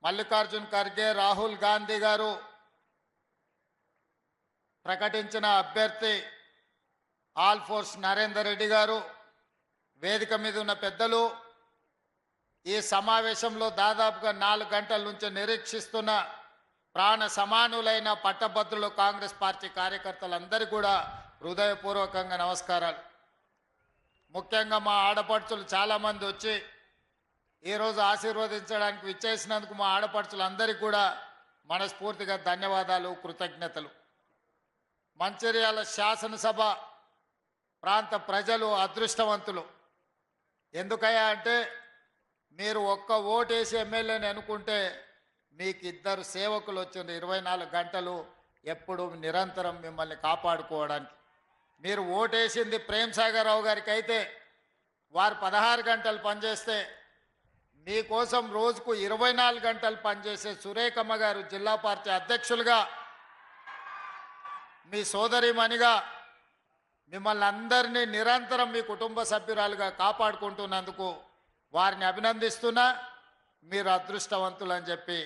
మల్లికార్జున్ ఖర్గే, రాహుల్ గాంధీ గారు ప్రకటించిన అభ్యర్థి ఆల్ ఫోర్స్ నరేందర్ రెడ్డి గారు, వేదిక మీద ఉన్న పెద్దలు, ఈ సమావేశంలో దాదాపుగా 4 గంటల నుంచి నిరీక్షిస్తున్న ప్రాణ సమానులైన పట్టభద్రులు కాంగ్రెస్ పార్టీ కార్యకర్తలందరికీ కూడా హృదయపూర్వకంగా నమస్కారాలు. ముఖ్యంగా మా ఆడపడుచులు చాలామంది వచ్చి ఈరోజు ఆశీర్వదించడానికి విచ్చేసినందుకు మా ఆడపడుచులందరికీ కూడా మనస్ఫూర్తిగా ధన్యవాదాలు, కృతజ్ఞతలు. మంచిర్యాల శాసనసభ ప్రాంత ప్రజలు అదృష్టవంతులు. ఎందుకయ్యా అంటే మీరు ఒక్క ఓటేసి ఎమ్మెల్యేని అనుకుంటే మీకు 2 సేవకులు వచ్చింది 24 గంటలు ఎప్పుడు నిరంతరం మిమ్మల్ని కాపాడుకోవడానికి. మీరు ఓటేసింది ప్రేమ్సాగర్ రావు గారికి అయితే వారు 16 గంటలు పనిచేస్తే మీకోసం రోజుకు 24 గంటలు పనిచేసే సురేఖమ్మ గారు జిల్లా పార్టీ అధ్యక్షులుగా, మీ సోదరిమణిగా మిమ్మల్ని అందరినీ నిరంతరం మీ కుటుంబ సభ్యురాలుగా కాపాడుకుంటున్నందుకు వారిని అభినందిస్తున్నా. మీరు అదృష్టవంతులు అని చెప్పి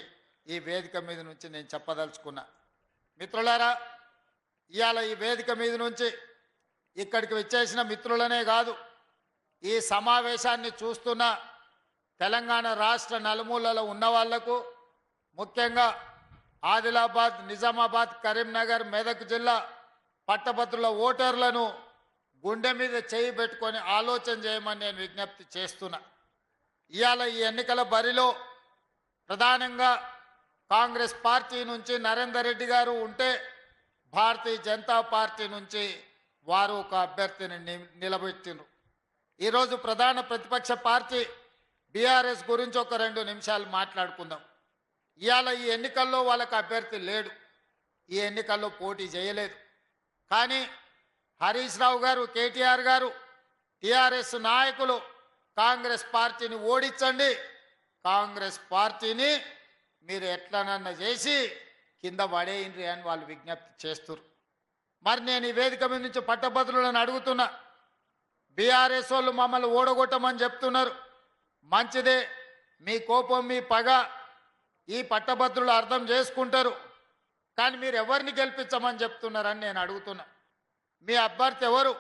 ఈ వేదిక మీద నుంచి నేను చెప్పదలుచుకున్నా. మిత్రులారా, ఇవాళ ఈ వేదిక మీద నుంచి ఇక్కడికి వచ్చేసిన మిత్రులనే కాదు, ఈ సమావేశాన్ని చూస్తున్న తెలంగాణ రాష్ట్ర నలుమూలలో ఉన్న వాళ్లకు, ముఖ్యంగా ఆదిలాబాద్, నిజామాబాద్, కరీంనగర్, మెదక్ జిల్లా పట్టభద్రుల ఓటర్లను గుండె మీద చేయి పెట్టుకొని ఆలోచన చేయమని నేను విజ్ఞప్తి చేస్తున్నా. ఇవాళ ఈ ఎన్నికల బరిలో ప్రధానంగా కాంగ్రెస్ పార్టీ నుంచి నరేందర్ రెడ్డి గారు ఉంటే, భారతీయ జనతా పార్టీ నుంచి వారు ఒక అభ్యర్థిని నిలబెట్టిండ్రు. ఈరోజు ప్రధాన ప్రతిపక్ష పార్టీ బీఆర్ఎస్ గురించి ఒక 2 నిమిషాలు మాట్లాడుకుందాం. ఇవాళ ఈ ఎన్నికల్లో వాళ్ళకి అభ్యర్థి లేడు, ఈ ఎన్నికల్లో పోటీ చేయలేదు. కానీ హరీష్ రావు గారు, కేటీఆర్ గారు, టీఆర్ఎస్ నాయకులు కాంగ్రెస్ పార్టీని ఓడించండి, కాంగ్రెస్ పార్టీని మీరు ఎట్లనన్నా చేసి కింద పడేయండి అని వాళ్ళు విజ్ఞప్తి చేస్తున్నారు. మరి నేను ఈ వేదిక మీద నుంచి పట్టభద్రులను అడుగుతున్నా, బీఆర్ఎస్ వాళ్ళు మమ్మల్ని ఓడగొట్టమని చెప్తున్నారు. మంచిదే, మీ కోపం, మీ పగ ఈ పట్టభద్రులు అర్థం చేసుకుంటారు. కానీ మీరు ఎవరిని గెలిపించమని చెప్తున్నారని నేను అడుగుతున్నా. మీ అభ్యర్థి ఎవరు?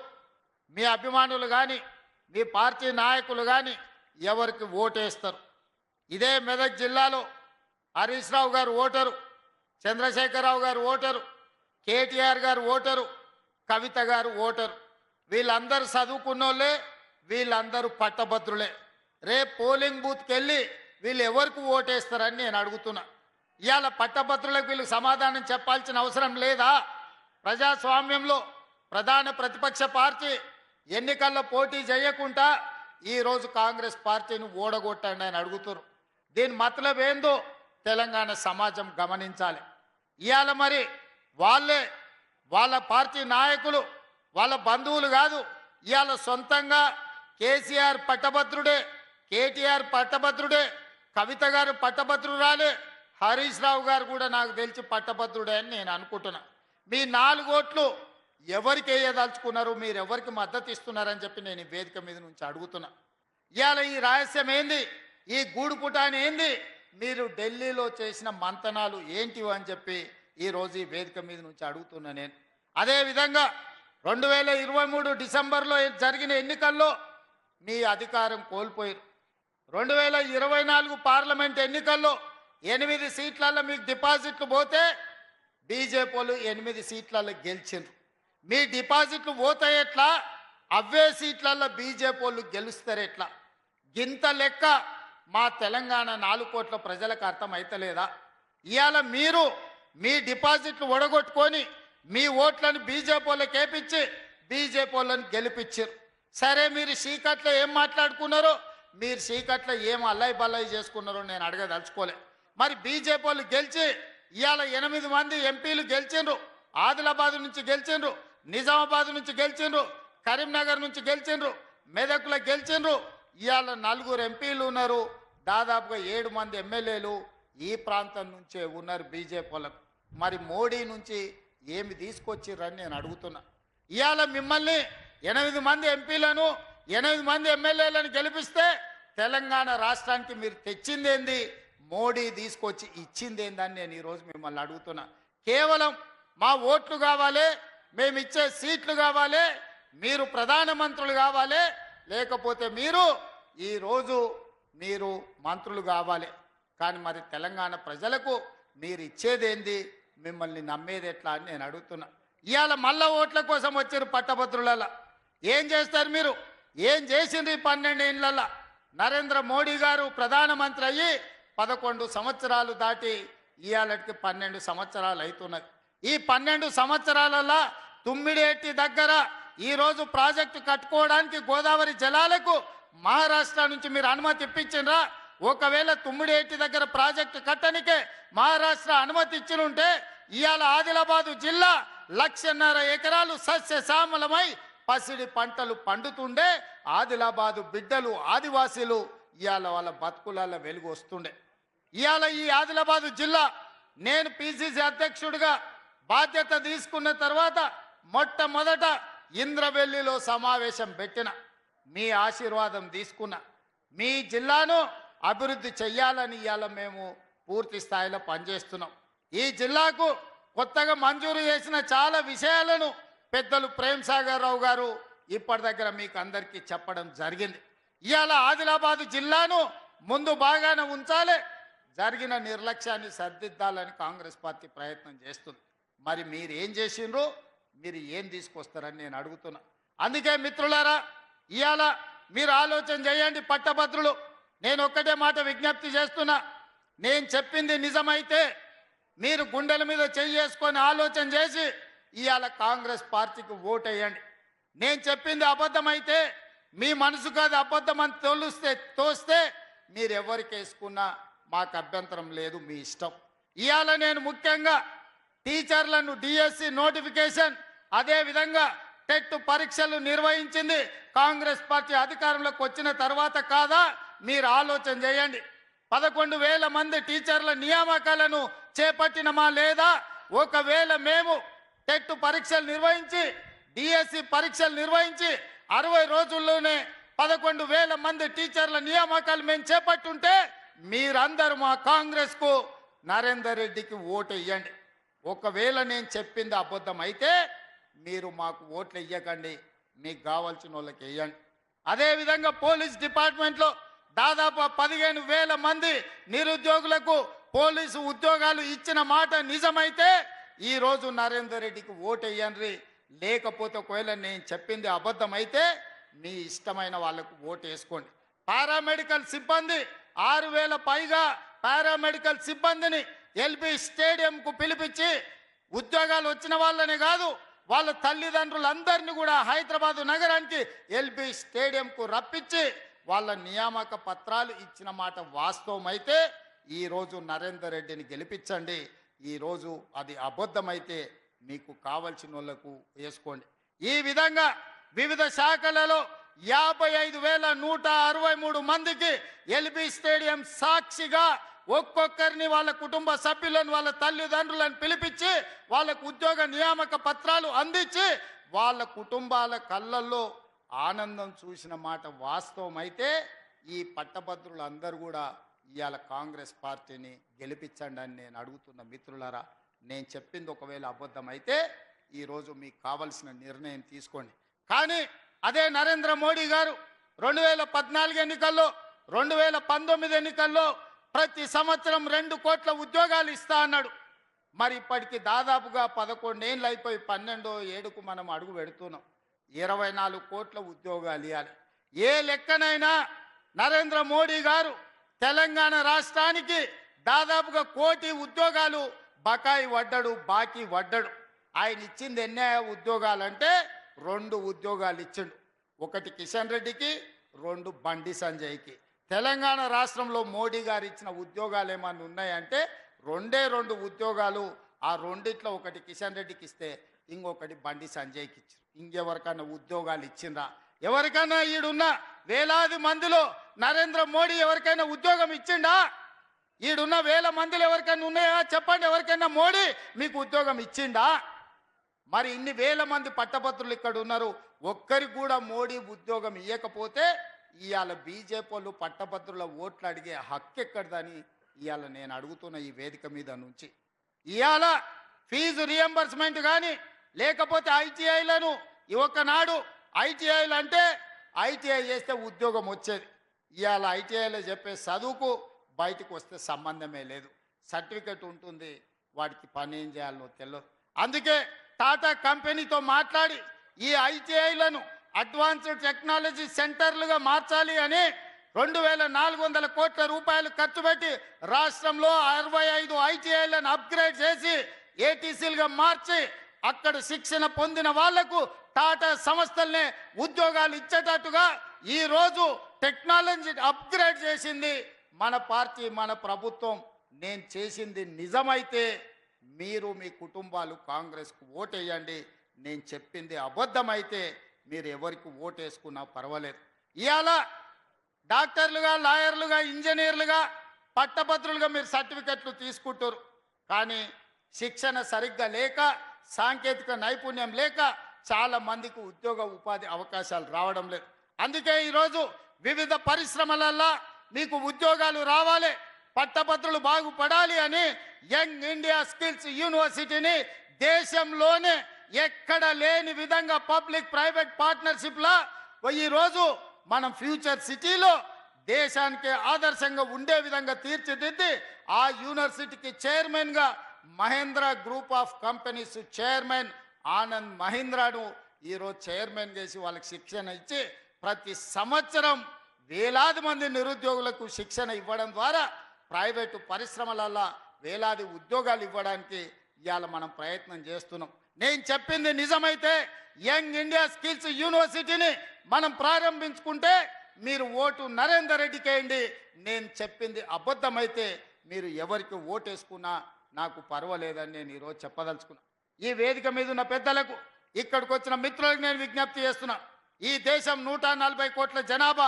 మీ అభిమానులు కానీ, మీ పార్టీ నాయకులు కానీ ఎవరికి ఓటేస్తారు? ఇదే మెదక్ జిల్లాలో హరీష్ రావు గారు ఓటరు, చంద్రశేఖరరావు గారు ఓటరు, కేటీఆర్ గారు ఓటరు, కవిత గారు ఓటరు. వీళ్ళందరూ చదువుకున్నోళ్ళే, వీళ్ళందరూ పట్టభద్రులే. రేపు పోలింగ్ బూత్కి వెళ్ళి వీళ్ళు ఎవరికి ఓటేస్తారని నేను అడుగుతున్నా. ఇవాళ పట్టభద్రులకు వీళ్ళకి సమాధానం చెప్పాల్సిన అవసరం లేదా? ప్రజాస్వామ్యంలో ప్రధాన ప్రతిపక్ష పార్టీ ఎన్నికల్లో పోటీ చేయకుండా ఈరోజు కాంగ్రెస్ పార్టీని ఓడగొట్టండి అని అడుగుతున్నారు. దీని మతలబ్ ఏందో తెలంగాణ సమాజం గమనించాలి. ఇవాళ మరి వాళ్ళ పార్టీ నాయకులు, వాళ్ళ బంధువులు కాదు, ఇవాళ సొంతంగా కేసీఆర్ పట్టభద్రుడే, కేటీఆర్ పట్టభద్రుడే, కవిత గారు పట్టభద్రురాలే, హరీష్ రావు గారు కూడా నాకు తెలిసి పట్టభద్రుడే అని నేను అనుకుంటున్నా. మీ 4 ఓట్లు ఎవరికి వేయదలుచుకున్నారు, మీరు ఎవరికి మద్దతు ఇస్తున్నారని చెప్పి నేను ఈ వేదిక మీద నుంచి అడుగుతున్నా. ఇవాళ ఈ రహస్యం ఏంది, ఈ గూడుపుటాని ఏంది, మీరు ఢిల్లీలో చేసిన మంతనాలు ఏంటివి అని చెప్పి ఈరోజు ఈ వేదిక మీద నుంచి అడుగుతున్నా నేను. అదేవిధంగా 2023 డిసెంబర్లో జరిగిన ఎన్నికల్లో మీ అధికారం కోల్పోయారు. 2024 పార్లమెంట్ ఎన్నికల్లో 8 సీట్లలో మీకు డిపాజిట్లు పోతే బీజేపీ వాళ్ళు 8 సీట్లలో గెలిచిండ్రు. మీ డిపాజిట్లు పోతే ఎట్లా, అవే సీట్లలో బీజేపీ వాళ్ళు గెలుస్తారు ఎట్లా? గింత లెక్క మా తెలంగాణ 4 కోట్ల ప్రజలకు అర్థమైతలేదా? ఇవాళ మీరు మీ డిపాజిట్లు ఒడగొట్టుకొని మీ ఓట్లను బీజేపీ వాళ్ళకి వేపించి బీజేపీ వాళ్ళని గెలిపించారు. సరే, మీరు చీకట్లో ఏం మాట్లాడుకున్నారో, మీరు చీకట్లో ఏం అల్లై బల్లయి చేసుకున్నారో నేను అడగదలుచుకోలే. మరి బీజేపీ వాళ్ళు గెలిచి ఇవాళ 8 మంది ఎంపీలు గెలిచిండ్రు. ఆదిలాబాద్ నుంచి గెలిచిండ్రు, నిజామాబాద్ నుంచి గెలిచిండ్రు, కరీంనగర్ నుంచి గెలిచిండ్రు, మెదక్లో గెలిచిండ్రు. ఇవాళ 4 ఎంపీలు ఉన్నారు, దాదాపుగా 7 మంది ఎమ్మెల్యేలు ఈ ప్రాంతం నుంచే ఉన్నారు బీజేపీ వాళ్ళకు. మరి మోడీ నుంచి ఏమి తీసుకొచ్చిర్రని నేను అడుగుతున్నా. ఇవాళ మిమ్మల్ని 8 మంది ఎంపీలను 8 మంది ఎమ్మెల్యేలను గెలిపిస్తే తెలంగాణ రాష్ట్రానికి మీరు తెచ్చిందేంది, మోడీ తీసుకొచ్చి ఇచ్చింది ఏందని నేను ఈరోజు మిమ్మల్ని అడుగుతున్నా. కేవలం మా ఓట్లు కావాలి, మేము ఇచ్చే సీట్లు కావాలి, మీరు ప్రధానమంత్రులు కావాలి, లేకపోతే ఈరోజు మీరు మంత్రులు కావాలి. కానీ మరి తెలంగాణ ప్రజలకు మీరు ఇచ్చేదేంది, మిమ్మల్ని నమ్మేది ఎట్లా అని నేను అడుగుతున్నా. ఇవాళ మళ్ళా ఓట్ల కోసం వచ్చారు పట్టభద్రులలో. ఏం చేస్తారు మీరు? ఏం చేసిండ్రు ఈ 12 ఏళ్ళల్లో? నరేంద్ర మోడీ గారు ప్రధానమంత్రి అయ్యి 11 సంవత్సరాలు దాటి ఇవాళకి 12 సంవత్సరాలు అవుతున్నది. ఈ 12 సంవత్సరాలలో తుమ్మిడేటి దగ్గర ఈరోజు ప్రాజెక్టు కట్టుకోవడానికి గోదావరి జలాలకు మహారాష్ట్ర నుంచి మీరు అనుమతి ఇప్పించిండ్రా? ఒకవేళ తుమ్మిడేటి దగ్గర ప్రాజెక్టు కట్టనికే మహారాష్ట్ర అనుమతి ఇచ్చినుంటే ఇవాళ ఆదిలాబాదు జిల్లా 1.5 ఎకరాలు సస్యశ్యామలమై పసిడి పంటలు పండుతుండే ఆదిలాబాదు బిడ్డలు ఆదివాసీలు ఇవాళ వాళ్ళ బతుకులలో వెలుగు వస్తుండే. ఇవాళ ఈ ఆదిలాబాదు జిల్లా నేను పిసిసి అధ్యక్షుడిగా బాధ్యత తీసుకున్న తర్వాత మొట్టమొదట ఇంద్రవెల్లిలో సమావేశం పెట్టిన. మీ ఆశీర్వాదం తీసుకున్న. మీ జిల్లాను అభివృద్ధి చెయ్యాలని ఇవాళ మేము పూర్తి స్థాయిలో పనిచేస్తున్నాం. ఈ జిల్లాకు కొత్తగా మంజూరు చేసిన చాలా విషయాలను పెద్దలు ప్రేమ్ సాగర్ రావు గారు ఇప్పటి దగ్గర మీకు అందరికీ చెప్పడం జరిగింది. ఇవాళ ఆదిలాబాదు జిల్లాను ముందు బాగానే ఉంచాలి, జరిగిన నిర్లక్ష్యాన్ని సరిదిద్దాలని కాంగ్రెస్ పార్టీ ప్రయత్నం చేస్తుంది. మరి మీరు ఏం చేసిండ్రు, మీరు ఏం తీసుకొస్తారని నేను అడుగుతున్నా. అందుకే మిత్రులారా, ఇవాళ మీరు ఆలోచన చేయండి పట్టభద్రులు. నేను ఒక్కటే మాట విజ్ఞప్తి చేస్తున్నా. నేను చెప్పింది నిజమైతే మీరు గుండెల మీద చేసుకొని ఆలోచన చేసి ఇవాళ కాంగ్రెస్ పార్టీకి ఓటేయండి. నేను చెప్పింది అబద్ధమైతే మీ మనసుకు అది అబద్ధం అని తోస్తే మీరు ఎవరికి వేసుకున్నా మాకు అభ్యంతరం లేదు, మీ ఇష్టం. ఇవాళ నేను ముఖ్యంగా టీచర్లను డిఎస్సి నోటిఫికేషన్, అదేవిధంగా టెట్ పరీక్షలు నిర్వహించింది కాంగ్రెస్ పార్టీ అధికారంలోకి వచ్చిన తర్వాత కాదా? మీరు ఆలోచన చేయండి. 11,000 మంది టీచర్ల నియామకాలను చేపట్టినమా లేదా? ఒకవేళ మేము టెట్ పరీక్షలు నిర్వహించి డిఎస్సి పరీక్షలు నిర్వహించి 60 రోజుల్లోనే 11,000 మంది టీచర్ల నియామకాలు మేము చేపట్టుంటే మీరందరూ మా కాంగ్రెస్కు నరేందర్ రెడ్డికి ఓటు వేయండి. ఒకవేళ నేను చెప్పింది అబద్ధం అయితే మీరు మాకు ఓట్లు ఇవ్వకండి, మీకు కావాల్సిన వాళ్ళకి వేయండి. అదేవిధంగా పోలీస్ డిపార్ట్మెంట్లో దాదాపు 15,000 మంది నిరుద్యోగులకు పోలీసు ఉద్యోగాలు ఇచ్చిన మాట నిజమైతే ఈరోజు నరేందర్ రెడ్డికి ఓటు వేయండి. లేకపోతే ఒకవేళ నేను చెప్పింది అబద్ధం అయితే మీ ఇష్టమైన వాళ్ళకు ఓటు వేసుకోండి. పారామెడికల్ సిబ్బంది 6,000 పైగా పారామెడికల్ సిబ్బందిని ఎల్బీ స్టేడియంకు పిలిపించి ఉద్యోగాలు వచ్చిన వాళ్ళనే కాదు, వాళ్ళ తల్లిదండ్రులందరినీ కూడా హైదరాబాదు నగరానికి ఎల్బీ స్టేడియంకు రప్పించి వాళ్ళ నియామక పత్రాలు ఇచ్చిన మాట వాస్తవమైతే ఈరోజు నరేందర్ రెడ్డిని గెలిపించండి. ఈరోజు అది అబద్ధమైతే మీకు కావలసిన వాళ్ళకు వేసుకోండి. ఈ విధంగా వివిధ శాఖలలో 55,163 మందికి ఎల్బీ స్టేడియం సాక్షిగా ఒక్కొక్కరిని వాళ్ళ కుటుంబ సభ్యులను వాళ్ళ తల్లిదండ్రులను పిలిపించి వాళ్ళకు ఉద్యోగ నియామక పత్రాలు అందించి వాళ్ళ కుటుంబాల కళ్ళల్లో ఆనందం చూసిన మాట వాస్తవమైతే ఈ పట్టభద్రులందరూ కూడా ఇవాళ కాంగ్రెస్ పార్టీని గెలిపించండి అని నేను అడుగుతున్న మిత్రులారా. నేను చెప్పింది ఒకవేళ అబద్ధమైతే ఈరోజు మీకు కావలసిన నిర్ణయం తీసుకోండి. కానీ అదే నరేంద్ర మోడీ గారు 2014 ఎన్నికల్లో 2019 ఎన్నికల్లో ప్రతి సంవత్సరం 2 కోట్ల ఉద్యోగాలు ఇస్తా అన్నాడు. మరి ఇప్పటికి దాదాపుగా 11 ఏళ్ళు అయిపోయి 12వ ఏడుకు మనం అడుగు పెడుతున్నాం. 24 కోట్ల ఉద్యోగాలు ఇవ్వాలి. ఏ లెక్కనైనా నరేంద్ర మోడీ గారు తెలంగాణ రాష్ట్రానికి దాదాపుగా 1 కోటి ఉద్యోగాలు బకాయి పడ్డాడు, బాకీ పడ్డాడు. ఆయన ఇచ్చింది ఎన్ని ఉద్యోగాలంటే 2 ఉద్యోగాలు ఇచ్చిండు. ఒకటి కిషన్ రెడ్డికి, 2 బండి సంజయ్కి. తెలంగాణ రాష్ట్రంలో మోడీ గారు ఇచ్చిన ఉద్యోగాలు ఏమన్నా ఉన్నాయంటే 2 ఉద్యోగాలు. ఆ రెండిట్లో ఒకటి కిషన్ రెడ్డికి ఇస్తే ఇంకొకటి బండి సంజయ్కి ఇచ్చారు. ఇంకెవరికైనా ఉద్యోగాలు ఇచ్చిండ్రా? ఎవరికైనా ఈడున్న వేలాది మందిలో నరేంద్ర మోడీ ఎవరికైనా ఉద్యోగం ఇచ్చిండా? ఈడున్న 1000 మందిలో ఎవరికైనా ఉన్నాయా చెప్పండి. ఎవరికైనా మోడీ మీకు ఉద్యోగం ఇచ్చిండా? మరి ఇన్ని 1000 మంది పట్టభద్రులు ఇక్కడ ఉన్నారు, ఒక్కరికి కూడా మోడీ ఉద్యోగం ఇవ్వకపోతే ఇవాళ బీజేపీ వాళ్ళు పట్టభద్రుల ఓట్లు అడిగే హక్కు ఎక్కడదని ఇవాళ నేను అడుగుతున్న ఈ వేదిక మీద నుంచి ఇవాళ ఫీజు రియంబర్స్మెంట్ కానీ లేకపోతే ఐటీఐలను ఒకనాడు ఐటీఐలు అంటే ఐటీఐ చేస్తే ఉద్యోగం వచ్చేది. ఇవాళ ఐటీఐలో చెప్పే చదువుకు బయటకు వస్తే సంబంధమే లేదు. సర్టిఫికెట్ ఉంటుంది, వాడికి పని ఏం చేయాలో తెలియదు. అందుకే టాటా కంపెనీతో మాట్లాడి ఈ ఐటీఐలను అడ్వాన్స్డ్ టెక్నాలజీ సెంటర్లుగా మార్చాలి అని 2400 కోట్ల రూపాయలు ఖర్చు పెట్టి రాష్ట్రంలో 65 ఐటీఐలను అప్గ్రేడ్ చేసి ఏటీసీలుగా మార్చి అక్కడ శిక్షణ పొందిన వాళ్లకు టాటా సంస్థలనే ఉద్యోగాలు ఇచ్చేటట్టుగా ఈ రోజు టెక్నాలజీ అప్గ్రేడ్ చేసింది మన పార్టీ, మన ప్రభుత్వం. నేను చేసింది నిజమైతే మీరు మీ కుటుంబాలు కాంగ్రెస్కు ఓటేయండి. నేను చెప్పింది అబద్ధమైతే మీరు ఎవరికి ఓటేసుకున్నా పర్వాలేదు. ఇవాళ డాక్టర్లుగా, లాయర్లుగా, ఇంజనీర్లుగా, పట్టభద్రులుగా మీరు సర్టిఫికెట్లు తీసుకుంటారు. కానీ శిక్షణ సరిగ్గా లేక, సాంకేతిక నైపుణ్యం లేక చాలా మందికి ఉద్యోగ ఉపాధి అవకాశాలు రావడం లేదు. అందుకే ఈరోజు వివిధ పరిశ్రమలల్లో మీకు ఉద్యోగాలు రావాలి, పట్టభద్రులు బాగుపడాలి అని యంగ్ ఇండియా స్కిల్స్ యూనివర్సిటీని దేశంలోనే ఎక్కడ లేని విధంగా పబ్లిక్ ప్రైవేట్ పార్ట్నర్షిప్లా ఈరోజు మనం ఫ్యూచర్ సిటీలో దేశానికి ఆదర్శంగా ఉండే విధంగా తీర్చిదిద్ది ఆ యూనివర్సిటీకి చైర్మన్గా Mahindra group of companies chairman Anand మహీంద్రాను ఈరోజు చైర్మన్ చేసి వాళ్ళకి శిక్షణ ఇచ్చి ప్రతి సంవత్సరం వేలాది మంది నిరుద్యోగులకు శిక్షణ ఇవ్వడం ద్వారా ప్రైవేటు పరిశ్రమలలో వేలాది ఉద్యోగాలు ఇవ్వడానికి ఇవాళ మనం ప్రయత్నం చేస్తున్నాం. నేను చెప్పింది నిజమైతే యంగ్ ఇండియా స్కిల్స్ యూనివర్సిటీని మనం ప్రారంభించుకుంటే మీరు ఓటు నరేందర్ రెడ్డికి వేయండి. నేను చెప్పింది అబద్ధమైతే మీరు ఎవరికి ఓటేసుకున్నా నాకు పర్వాలేదని నేను ఈరోజు చెప్పదలుచుకున్నా. ఈ వేదిక మీద ఉన్న పెద్దలకు, ఇక్కడికి వచ్చిన మిత్రులకు నేను విజ్ఞప్తి చేస్తున్నా. ఈ దేశం 140 కోట్ల జనాభా,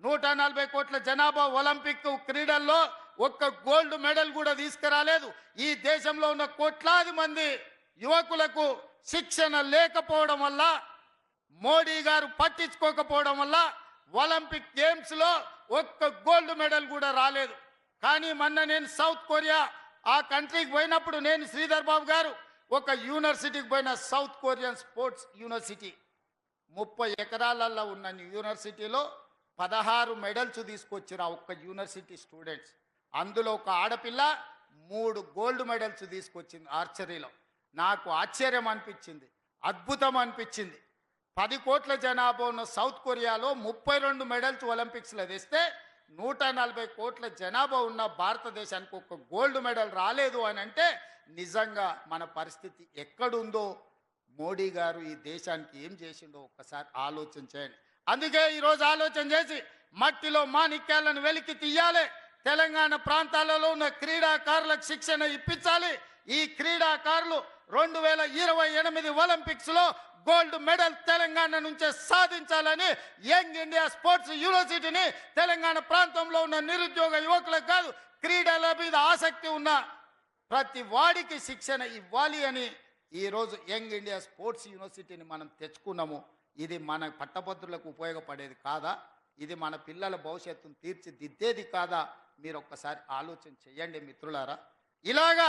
140 కోట్ల జనాభా ఒలింపిక్ క్రీడల్లో ఒక్క గోల్డ్ మెడల్ కూడా తీసుకురాలేదు. ఈ దేశంలో ఉన్న కోట్లాది మంది యువకులకు శిక్షణ లేకపోవడం వల్ల, మోడీ గారు పట్టించుకోకపోవడం వల్ల ఒలింపిక్ గేమ్స్లో ఒక్క గోల్డ్ మెడల్ కూడా రాలేదు. కానీ మొన్న నేను సౌత్ కొరియా ఆ కంట్రీకి పోయినప్పుడు నేను శ్రీధర్ బాబు గారు ఒక యూనివర్సిటీకి పోయిన, సౌత్ కొరియన్ స్పోర్ట్స్ యూనివర్సిటీ 30 ఎకరాలలో ఉన్న యూనివర్సిటీలో 16 మెడల్స్ తీసుకొచ్చిన ఒక్క యూనివర్సిటీ స్టూడెంట్స్. అందులో ఒక ఆడపిల్ల 3 గోల్డ్ మెడల్స్ తీసుకొచ్చింది ఆర్చరీలో. నాకు ఆశ్చర్యం అనిపించింది, అద్భుతం అనిపించింది. 10 కోట్ల జనాభా ఉన్న సౌత్ కొరియాలో 32 మెడల్స్ ఒలింపిక్స్లో తెస్తే 140 కోట్ల జనాభా ఉన్న భారతదేశానికి ఒక గోల్డ్ మెడల్ రాలేదు అని అంటే నిజంగా మన పరిస్థితి ఎక్కడుందో, మోడీ గారు ఈ దేశానికి ఏం చేసిండో ఒక్కసారి ఆలోచన చేయండి. అందుకే ఈరోజు ఆలోచన చేసి మట్టిలో మాణిక్యాలను వెలికి తీయాలి. తెలంగాణ ప్రాంతాలలో ఉన్న క్రీడాకారులకు శిక్షణ ఇప్పించాలి. ఈ క్రీడాకారులు 2028 ఒలింపిక్స్లో గోల్డ్ మెడల్ తెలంగాణ నుంచే సాధించాలని యంగ్ ఇండియా స్పోర్ట్స్ యూనివర్సిటీని తెలంగాణ ప్రాంతంలో ఉన్న నిరుద్యోగ యువకులకు కాదు, క్రీడల మీద ఆసక్తి ఉన్న ప్రతి వాడికి శిక్షణ ఇవ్వాలి అని ఈరోజు యంగ్ ఇండియా స్పోర్ట్స్ యూనివర్సిటీని మనం తెచ్చుకున్నాము. ఇది మన పట్టభద్రులకు ఉపయోగపడేది కాదా? ఇది మన పిల్లల భవిష్యత్తును తీర్చిదిద్దేది కాదా? మీరు ఒక్కసారి ఆలోచన చేయండి మిత్రులారా. ఇలాగా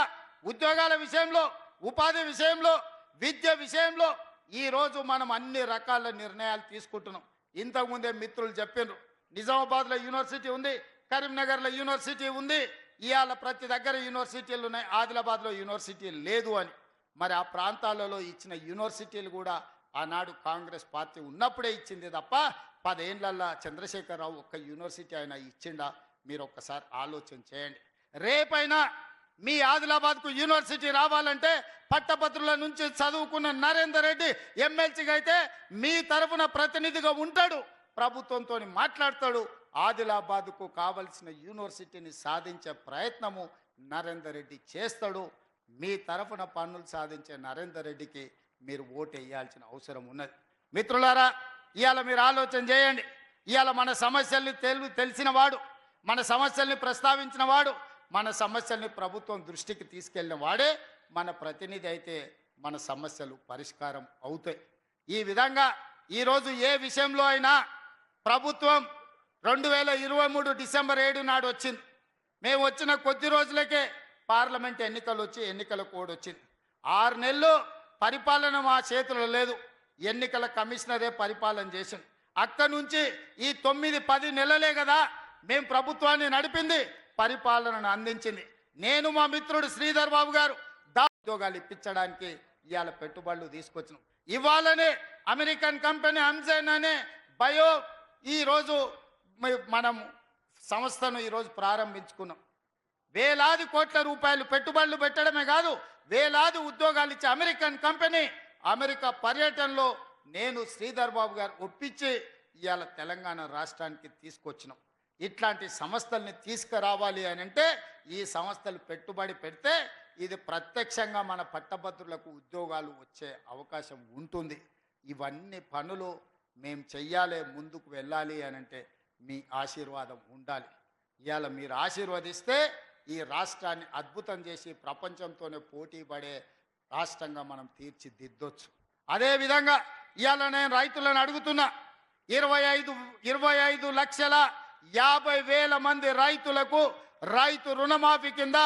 ఉద్యోగాల విషయంలో, ఉపాధి విషయంలో, విద్య విషయంలో ఈరోజు మనం అన్ని రకాల నిర్ణయాలు తీసుకుంటున్నాం. ఇంతకుముందే మిత్రులు చెప్పినారు, నిజామాబాద్లో యూనివర్సిటీ ఉంది, కరీంనగర్లో యూనివర్సిటీ ఉంది, ఇవాళ ప్రతి దగ్గర యూనివర్సిటీలు ఉన్నాయి, ఆదిలాబాద్లో యూనివర్సిటీ లేదు అని. మరి ఆ ప్రాంతాలలో ఇచ్చిన యూనివర్సిటీలు కూడా ఆనాడు కాంగ్రెస్ పార్టీ ఉన్నప్పుడే ఇచ్చింది తప్ప 10 ఏళ్లలో చంద్రశేఖరరావు ఒక్క యూనివర్సిటీ అయినా ఇచ్చిండా? మీరు ఒక్కసారి ఆలోచన చేయండి. రేపైనా మీ ఆదిలాబాద్కు యూనివర్సిటీ రావాలంటే పట్టభద్రుల నుంచి చదువుకున్న నరేందర్ రెడ్డి ఎమ్మెల్సీగా అయితే మీ తరఫున ప్రతినిధిగా ఉంటాడు, ప్రభుత్వంతో మాట్లాడతాడు. ఆదిలాబాద్కు కావలసిన యూనివర్సిటీని సాధించే ప్రయత్నము నరేందర్ రెడ్డి చేస్తాడు. మీ తరఫున పన్నులు సాధించే నరేందర్ రెడ్డికి మీరు ఓటు వేయాల్సిన అవసరం ఉన్నది. మిత్రులారా, ఇవాళ మీరు ఆలోచన చేయండి. ఇవాళ మన సమస్యల్ని తెలిసిన వాడు, మన సమస్యల్ని ప్రస్తావించిన వాడు, మన సమస్యల్ని ప్రభుత్వం దృష్టికి తీసుకెళ్ళిన వాడే మన ప్రతినిధి అయితే మన సమస్యలు పరిష్కారం అవుతాయి. ఈ విధంగా ఈరోజు ఏ విషయంలో అయినా ప్రభుత్వం 2023 డిసెంబర్ 7 నాడు వచ్చింది. మేము వచ్చిన కొద్ది రోజులకే పార్లమెంట్ ఎన్నికలు వచ్చి ఎన్నికల కోడ్ వచ్చింది. 6 నెలలు పరిపాలన మా చేతిలో లేదు. ఎన్నికల కమిషనరే పరిపాలన చేసింది. అక్కడి నుంచి ఈ 9-10 నెలలే కదా మేము ప్రభుత్వాన్ని నడిపింది, పరిపాలనను అందించింది. నేను మా మిత్రుడు శ్రీధర్ బాబు గారు ఉద్యోగాలు ఇప్పించడానికి ఇవాళ పెట్టుబడులు తీసుకొచ్చినాం. ఇవాళనే అమెరికన్ కంపెనీ అమ్జన్ అనే బయో ఈరోజు మనం సంస్థను ఈరోజు ప్రారంభించుకున్నాం. వేలాది కోట్ల రూపాయలు పెట్టుబడులు పెట్టడమే కాదు, వేలాది ఉద్యోగాలు ఇచ్చే అమెరికన్ కంపెనీ అమెరికా పర్యటనలో నేను శ్రీధర్ బాబు గారు ఒప్పించి ఇవాళ తెలంగాణ రాష్ట్రానికి తీసుకొచ్చినాం. ఇట్లాంటి సంస్థల్ని తీసుకురావాలి అని అంటే ఈ సంస్థలు పెట్టుబడి పెడితే ఇది ప్రత్యక్షంగా మన పట్టభద్రులకు ఉద్యోగాలు వచ్చే అవకాశం ఉంటుంది. ఇవన్నీ పనులు మేము చెయ్యాలి, ముందుకు వెళ్ళాలి అని అంటే మీ ఆశీర్వాదం ఉండాలి. ఇవాళ మీరు ఆశీర్వదిస్తే ఈ రాష్ట్రాన్ని అద్భుతం చేసి ప్రపంచంతోనే పోటీ పడే రాష్ట్రంగా మనం తీర్చిదిద్దొచ్చు. అదేవిధంగా ఇవాళ నేను రైతులను అడుగుతున్నా, 25,50,00,000 మంది రైతులకు రైతు రుణమాఫీ కింద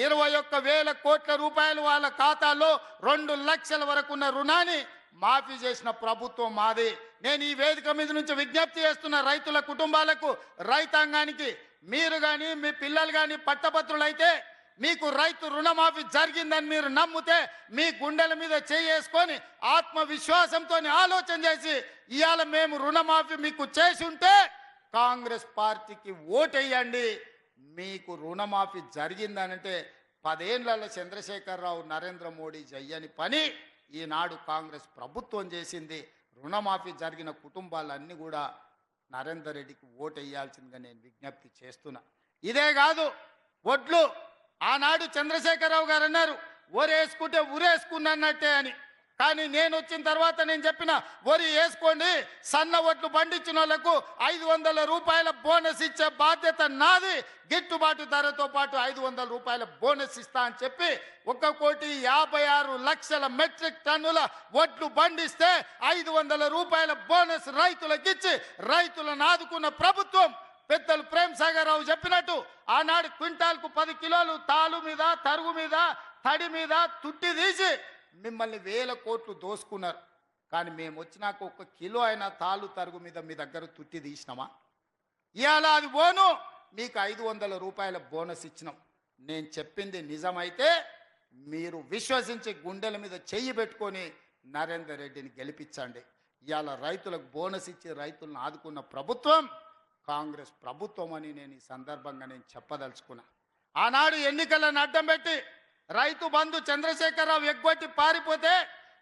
21,000 కోట్ల రూపాయలు వాళ్ళ ఖాతాల్లో 2 లక్షల వరకు ఉన్న రుణాన్ని మాఫీ చేసిన ప్రభుత్వం మాది. నేను ఈ వేదిక మీద నుంచి విజ్ఞప్తి చేస్తున్న రైతుల కుటుంబాలకు, రైతాంగానికి, మీరు కానీ మీ పిల్లలు కానీ పట్టభద్రులైతే మీకు రైతు రుణమాఫీ జరిగిందని మీరు నమ్మితే మీ గుండెల మీద చేసుకొని ఆత్మవిశ్వాసంతో ఆలోచన చేసి ఇవాళ మేము రుణమాఫీ మీకు చేసి ఉంటే కాంగ్రెస్ పార్టీకి ఓటేయండి. మీకు రుణమాఫీ జరిగిందనంటే 10 ఏళ్లలో చంద్రశేఖరరావు, నరేంద్ర మోడీ చెయ్యని పని ఈనాడు కాంగ్రెస్ ప్రభుత్వం చేసింది. రుణమాఫీ జరిగిన కుటుంబాలన్నీ కూడా నరేందర్ రెడ్డికి ఓటేయాల్సిందిగా నేను విజ్ఞప్తి చేస్తున్నా. ఇదే కాదు, ఒడ్లు ఆనాడు చంద్రశేఖరరావు గారు అన్నారు ఒరేసుకుంటే ఉరేసుకున్నట్టే అని. కానీ నేను వచ్చిన తర్వాత నేను చెప్పిన వరి వేసుకోండి, సన్న ఒట్లు పండించిన వాళ్ళకు 500 రూపాయల బోనస్ ఇచ్చే బాధ్యత నాది, గిట్టుబాటు ధరతో పాటు 500 రూపాయల బోనస్ ఇస్తా అని చెప్పి 1,56,00,000 మెట్రిక్ టన్నుల ఒట్లు పండిస్తే 500 రూపాయల బోనస్ రైతులకు ఇచ్చి రైతులను ఆదుకున్న ప్రభుత్వం. పెద్దలు ప్రేమ్ సాగర్ రావు చెప్పినట్టు ఆనాడు క్వింటాల్కు 10 కిలోలు తాలు మీద, తరుగు మీద, తడి మీద తుట్టి తీసి మిమ్మల్ని 1000 కోట్లు దోసుకున్నారు. కానీ మేము వచ్చినాక 1 కిలో అయినా తాలు తరుగు మీద మీ దగ్గర తుట్టి తీసినామా? ఇవాళ అది పోను మీకు 500 రూపాయల బోనస్ ఇచ్చినాం. నేను చెప్పింది నిజమైతే మీరు విశ్వసించి గుండెల మీద చెయ్యి పెట్టుకొని నరేందర్ రెడ్డిని గెలిపించండి. ఇవాళ రైతులకు బోనస్ ఇచ్చి రైతులను ఆదుకున్న ప్రభుత్వం కాంగ్రెస్ ప్రభుత్వం అని నేను ఈ సందర్భంగా నేను చెప్పదలుచుకున్నా. ఆనాడు ఎన్నికలను అడ్డం పెట్టి రైతు బంధు చంద్రశేఖరరావు ఎగ్గొట్టి పారిపోతే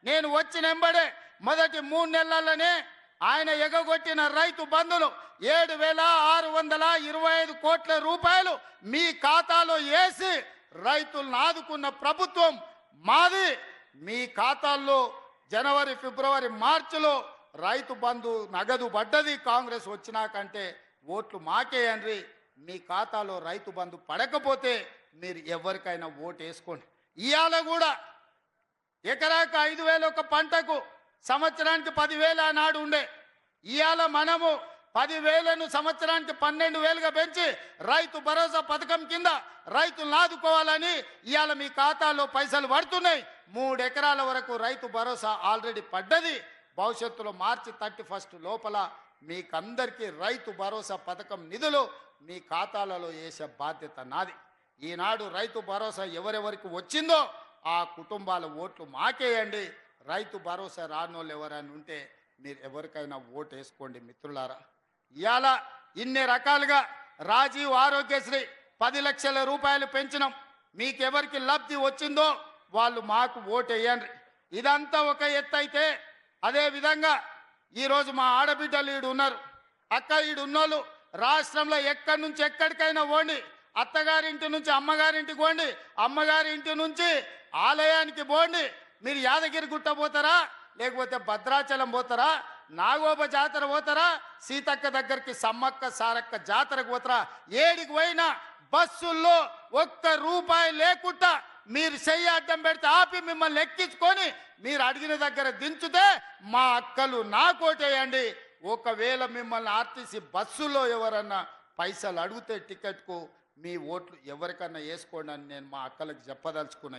నేను వచ్చినెంబడే మొదటి 3 నెలలనే ఆయన ఎగగొట్టిన రైతు బంధులు 7,625 కోట్ల రూపాయలు మీ ఖాతాలో వేసి రైతులను ఆదుకున్న ప్రభుత్వం మాది. మీ ఖాతాల్లో జనవరి, ఫిబ్రవరి, మార్చిలో రైతు బంధు నగదు పడ్డది. కాంగ్రెస్ వచ్చినాకంటే ఓట్లు మాకేయండి. మీ ఖాతాలో రైతు బంధు పడకపోతే మీరు ఎవరికైనా ఓటు వేసుకోండి. ఇవాళ కూడా ఎకరాకు 5,000 ఒక పంటకు, సంవత్సరానికి 10,000 ఆనాడు ఉండే. ఇవాళ మనము 10,000ను సంవత్సరానికి 12,000గా పెంచి రైతు భరోసా పథకం కింద రైతులను ఆదుకోవాలని ఇవాళ మీ ఖాతాలో పైసలు పడుతున్నాయి. 3 ఎకరాల వరకు రైతు భరోసా ఆల్రెడీ పడ్డది. భవిష్యత్తులో మార్చి 31 లోపల మీకందరికీ రైతు భరోసా పథకం నిధులు మీ ఖాతాలలో వేసే బాధ్యత నాది. ఈనాడు రైతు భరోసా ఎవరెవరికి వచ్చిందో ఆ కుటుంబాల ఓట్లు మాకేయండి. రైతు భరోసా రానోళ్ళు ఎవరైనా ఉంటే మీరు ఎవరికైనా ఓటు వేసుకోండి. మిత్రులారా, ఇవాళ ఇన్ని రకాలుగా రాజీవ్ ఆరోగ్యశ్రీ 10 లక్షల రూపాయలు పెంచినాం. మీకెవరికి లబ్ధి వచ్చిందో వాళ్ళు మాకు ఓటు వేయండి. ఇదంతా ఒక ఎత్తు అయితే, అదేవిధంగా ఈరోజు మా ఆడబిడ్డలు ఈడు ఉన్నారు. అక్క ఈడు ఉన్నోళ్ళు రాష్ట్రంలో ఎక్కడి నుంచి ఎక్కడికైనా పోండి, అత్తగారింటి నుంచి అమ్మగారింటికి పోండి, అమ్మగారి ఇంటి నుంచి ఆలయానికి పోండి. మీరు యాదగిరి గుట్ట పోతారా, లేకపోతే భద్రాచలం పోతారా, నాగోబ జాతర పోతారా, సీతక్క దగ్గరికి సమ్మక్క సారక్క జాతరకు పోతారా, ఏడికి పోయినా బస్సుల్లో 1 రూపాయి లేకుండా మీరు చెయ్యి అడ్డం పెడితే ఆపి మిమ్మల్ని ఎక్కించుకొని మీరు అడిగిన దగ్గర దించుతే మా అక్కలు నాకోటేయండి. ఒకవేళ మిమ్మల్ని ఆర్టీసీ బస్సులో ఎవరన్నా పైసలు అడిగితే టికెట్కు మీ ఓట్లు ఎవరికన్నా వేసుకోండి అని నేను మా అక్కలకు చెప్పదలుచుకున్నా.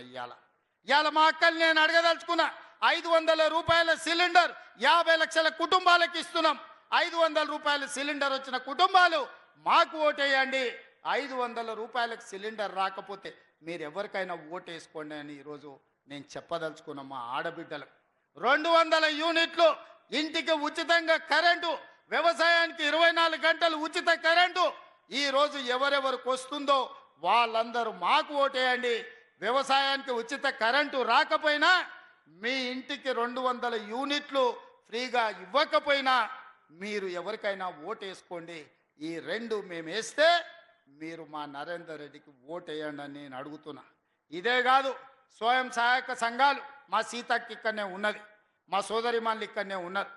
ఇవాళ మా అక్కలు నేను అడగదలుచుకున్నా. 500 రూపాయల సిలిండర్ 50 లక్షల కుటుంబాలకు ఇస్తున్నాం. 500 రూపాయల సిలిండర్ వచ్చిన కుటుంబాలు మాకు ఓటేయండి. 500 రూపాయలకు సిలిండర్ రాకపోతే మీరు ఎవరికైనా ఓటు వేసుకోండి అని ఈరోజు నేను చెప్పదలుచుకున్న మా ఆడబిడ్డలకు. 200 యూనిట్లు ఇంటికి ఉచితంగా కరెంటు, వ్యవసాయానికి 24 గంటలు ఉచిత కరెంటు ఈరోజు ఎవరెవరికి వస్తుందో వాళ్ళందరూ మాకు ఓటేయండి. వ్యవసాయానికి ఉచిత కరెంటు రాకపోయినా, మీ ఇంటికి 200 యూనిట్లు ఫ్రీగా ఇవ్వకపోయినా మీరు ఎవరికైనా ఓటేసుకోండి. ఈ రెండు మేము వేస్తే మీరు మా నరేందర్ రెడ్డికి ఓటేయండి అని నేను అడుగుతున్నా. ఇదే కాదు, స్వయం సహాయక సంఘాలు మా సీతకి ఇక్కడనే ఉన్నది, మా సోదరిమాన్లు ఇక్కడనే ఉన్నారు.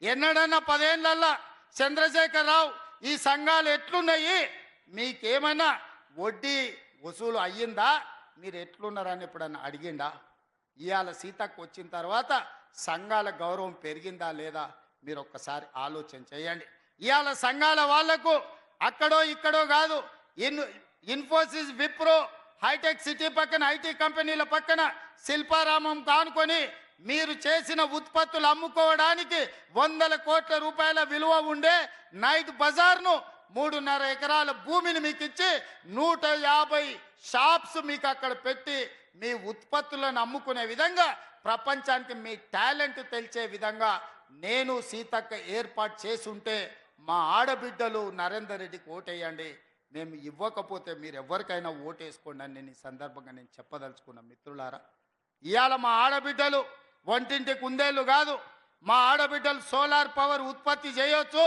ఎన్నడన్నా 10 ఏళ్ళల్లో చంద్రశేఖరరావు ఈ సంఘాలు ఎట్లున్నాయి, మీకేమైనా వడ్డీ వసూలు అయ్యిందా, మీరు ఎట్లున్నారని ఎప్పుడన్నా అడిగిండా? ఇవాళ సీతకు వచ్చిన తర్వాత సంఘాల గౌరవం పెరిగిందా లేదా మీరు ఒక్కసారి ఆలోచన చేయండి. ఇవాళ సంఘాల వాళ్లకు అక్కడో ఇక్కడో కాదు, ఇన్ఫోసిస్, విప్రో, హైటెక్ సిటీ పక్కన, ఐటీ కంపెనీల పక్కన శిల్పారామం కానుకొని మీరు చేసిన ఉత్పత్తులు అమ్ముకోవడానికి 100 కోట్ల రూపాయల విలువ ఉండే నైట్ బజార్ను 3.5 ఎకరాల భూమిని మీకు ఇచ్చి 150 షాప్స్ మీకు అక్కడ పెట్టి మీ ఉత్పత్తులను అమ్ముకునే విధంగా, ప్రపంచానికి మీ టాలెంట్ తెలిసే విధంగా నేను సీతక్క ఏర్పాటు చేసి ఉంటే మా ఆడబిడ్డలు నరేందర్ రెడ్డికి ఓటేయండి, మేము ఇవ్వకపోతే మీరు ఎవరికైనా ఓటేసుకోండి అని నేను ఈ సందర్భంగా నేను చెప్పదలుచుకున్నా. మిత్రులారా, ఇవాళ మా ఆడబిడ్డలు వంటింటి కుందేళ్ళు కాదు, మా ఆడబిడ్డలు సోలార్ పవర్ ఉత్పత్తి చేయొచ్చు.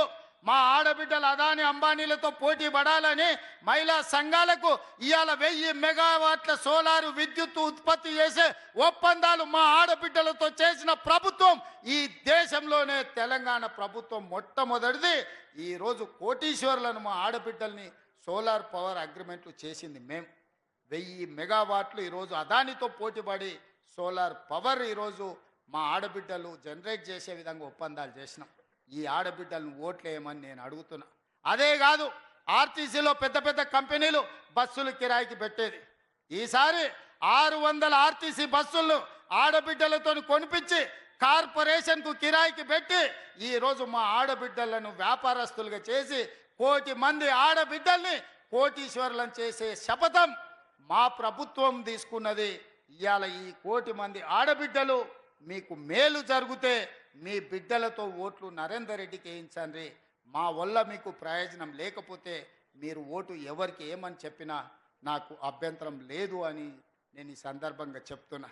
మా ఆడబిడ్డలు అదాని అంబానీలతో పోటీ పడాలని మహిళా సంఘాలకు ఇవాళ 1000 మెగావాట్ల సోలారు విద్యుత్ ఉత్పత్తి చేసే ఒప్పందాలు మా ఆడబిడ్డలతో చేసిన ప్రభుత్వం ఈ దేశంలోనే తెలంగాణ ప్రభుత్వం మొట్టమొదటిది. ఈరోజు కోటీశ్వర్లను మా ఆడబిడ్డల్ని సోలార్ పవర్ అగ్రిమెంట్లు చేసింది మేము. 1000 మెగావాట్లు ఈరోజు అదానితో పోటీపడి సోలార్ పవర్ ఈరోజు మా ఆడబిడ్డలు జనరేట్ చేసే విధంగా ఒప్పందాలు చేసినాం. ఈ ఆడబిడ్డలను ఓట్లేయమని నేను అడుగుతున్నా. అదే కాదు, ఆర్టీసీలో పెద్ద పెద్ద కంపెనీలు బస్సులు కిరాయికి పెట్టేది. ఈసారి 600 ఆర్టీసీ బస్సులను ఆడబిడ్డలతో కొనిపించి కార్పొరేషన్కు కిరాయికి పెట్టి ఈరోజు మా ఆడబిడ్డలను వ్యాపారస్తులుగా చేసి 1 కోటి మంది ఆడబిడ్డల్ని కోటీశ్వరులను చేసే శపథం మా ప్రభుత్వం తీసుకున్నది. ఇవాళ ఈ 1 కోటి మంది ఆడబిడ్డలు మీకు మేలు జరిగితే మీ బిడ్డలతో ఓట్లు నరేందర్ రెడ్డికి వేయించండి. మా వల్ల మీకు ప్రయోజనం లేకపోతే మీరు ఓటు ఎవరికి ఏమని చెప్పినా నాకు అభ్యంతరం లేదు అని నేను ఈ సందర్భంగా చెప్తున్నా.